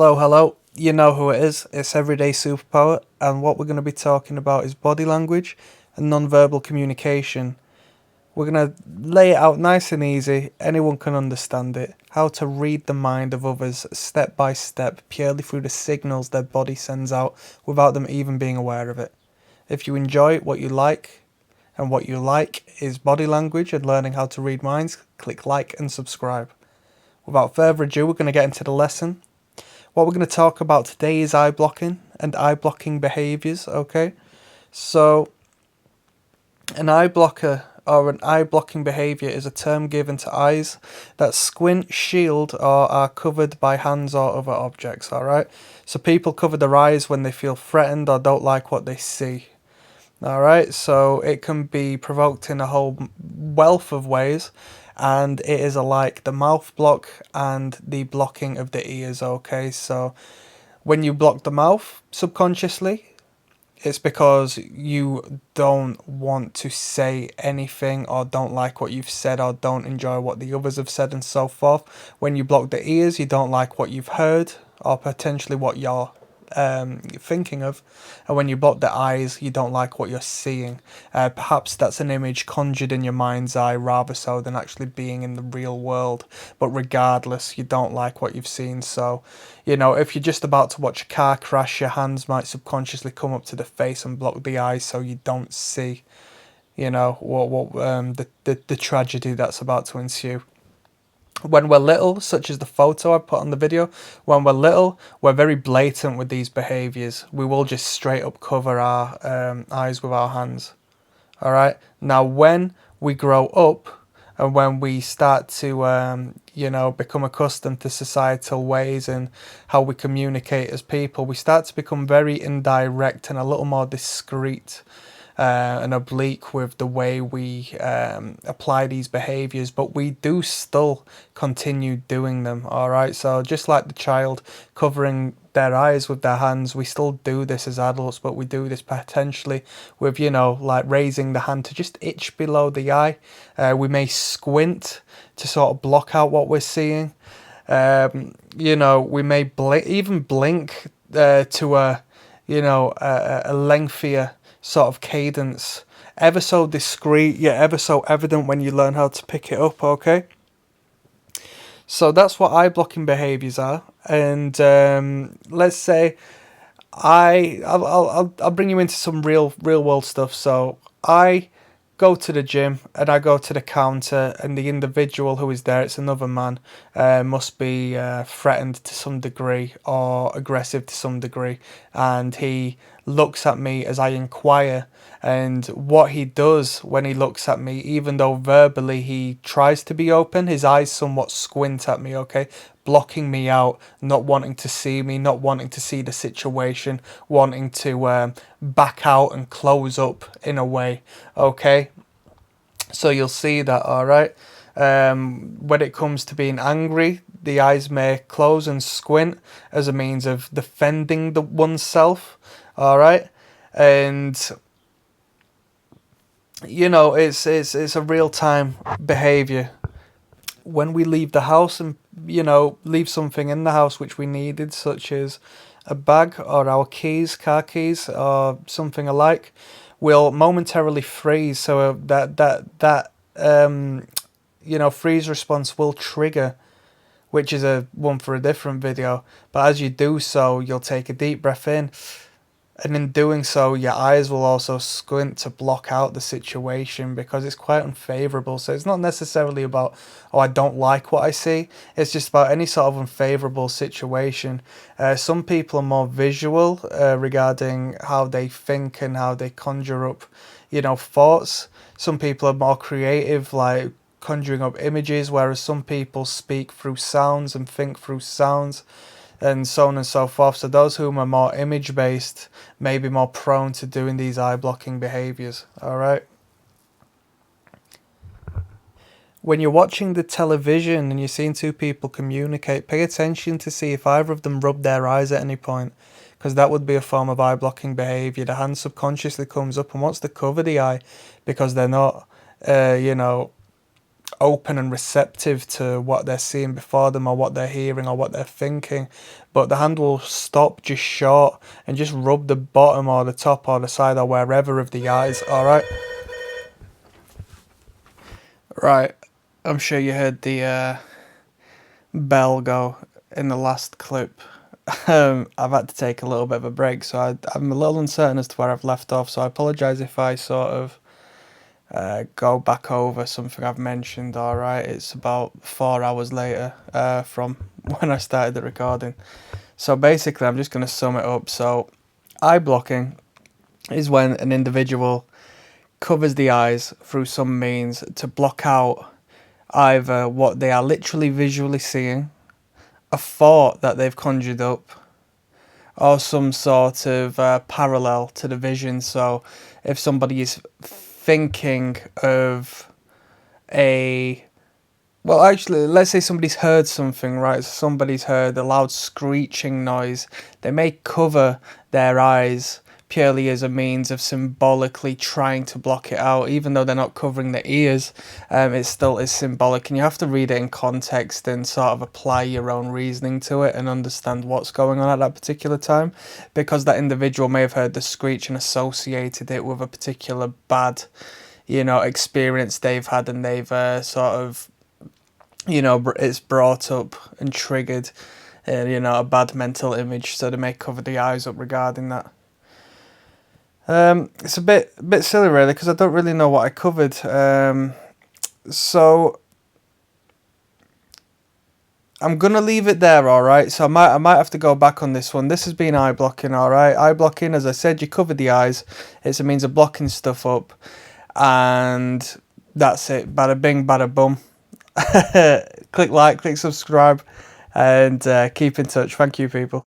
Hello, hello. You know who it is. It's Everyday Superpower, and what we're going to be talking about is body language and non-verbal communication. We're going to lay it out nice and easy. Anyone can understand it. How to read the mind of others step by step, purely through the signals their body sends out without them even being aware of it. If you enjoy what you like, and what you like is body language and learning how to read minds, click like and subscribe. Without further ado, we're going to get into the lesson. What we're going to talk about today is eye blocking and eye blocking behaviors, okay? So, an eye blocker or an eye blocking behavior is a term given to eyes that squint, shield, or are covered by hands or other objects, alright? So, people cover their eyes when they feel threatened or don't like what they see. Alright, so it can be provoked in a whole wealth of ways, and it is alike the mouth block and the blocking of the ears, okay? So when you block the mouth subconsciously, it's because you don't want to say anything or don't like what you've said or don't enjoy what the others have said and so forth. When you block the ears, you don't like what you've heard or potentially what you're thinking of. And when you block the eyes, you don't like what you're seeing. Perhaps that's an image conjured in your mind's eye rather so than actually being in the real world. But regardless, you don't like what you've seen. So, if you're just about to watch a car crash, your hands might subconsciously come up to the face and block the eyes so you don't see, the tragedy that's about to ensue. When we're little, such as the photo I put on the video, when we're little, we're very blatant with these behaviours. We will just straight up cover our eyes with our hands. Alright? Now, when we grow up and when we start to, become accustomed to societal ways and how we communicate as people, we start to become very indirect and a little more discreet and oblique with the way we apply these behaviors, but we do still continue doing them. All right, so just like the child covering their eyes with their hands, we still do this as adults, but we do this potentially with, like raising the hand to just itch below the eye. We may squint to sort of block out what we're seeing. We may even blink to a lengthier sort of cadence, ever so discreet yet ever so evident when you learn how to pick it up, okay? So that's what eye blocking behaviors are. And let's say I'll bring you into some real world stuff. So I go to the gym and I go to the counter, and the individual who is there, it's another man, must be threatened to some degree or aggressive to some degree, and he looks at me as I inquire. And what he does when he looks at me, even though verbally he tries to be open, his eyes somewhat squint at me, okay? Blocking me out, not wanting to see me, not wanting to see the situation, wanting to back out and close up in a way, okay? So you'll see that, alright? When it comes to being angry, the eyes may close and squint as a means of defending oneself, alright? And it's a real time behavior. When we leave the house and leave something in the house which we needed, such as a bag or our keys, car keys, or something alike, we'll momentarily freeze. So freeze response will trigger, which is a one for a different video. But as you do so, you'll take a deep breath in, and in doing so, your eyes will also squint to block out the situation because it's quite unfavorable. So it's not necessarily about, oh, I don't like what I see. It's just about any sort of unfavorable situation. Some people are more visual regarding how they think and how they conjure up, thoughts. Some people are more creative, like conjuring up images, whereas some people speak through sounds and think through sounds, and so on and so forth. So those who are more image based may be more prone to doing these eye blocking behaviors. Alright. When you're watching the television and you're seeing two people communicate, pay attention to see if either of them rub their eyes at any point, because that would be a form of eye blocking behavior. The hand subconsciously comes up and wants to cover the eye because they're not open and receptive to what they're seeing before them, or what they're hearing, or what they're thinking. But the hand will stop just short and just rub the bottom or the top or the side or wherever of the eyes. Alright? Right. I'm sure you heard the bell go in the last clip. I've had to take a little bit of a break, so I'm a little uncertain as to where I've left off, so I apologise if I sort of go back over something I've mentioned. Alright, it's about 4 hours later from when I started the recording. So basically, I'm just going to sum it up. So, eye blocking is when an individual covers the eyes through some means to block out either what they are literally visually seeing, a thought that they've conjured up, or some sort of parallel to the vision. So if somebody is thinking of well, actually, let's say somebody's heard something, right? So somebody's heard a loud screeching noise. They may cover their eyes purely as a means of symbolically trying to block it out, even though they're not covering their ears. It still is symbolic, and you have to read it in context and sort of apply your own reasoning to it and understand what's going on at that particular time, because that individual may have heard the screech and associated it with a particular bad, experience they've had, and they've sort of, it's brought up and triggered, a bad mental image, so they may cover the eyes up regarding that. It's a bit silly, really, because I don't really know what I covered. So I'm gonna leave it there, all right. So I might have to go back on this one. This has been eye blocking, all right. Eye blocking, as I said, you cover the eyes. It's a means of blocking stuff up, and that's it. Bada bing, bada bum. Click like, click subscribe, and keep in touch. Thank you, people.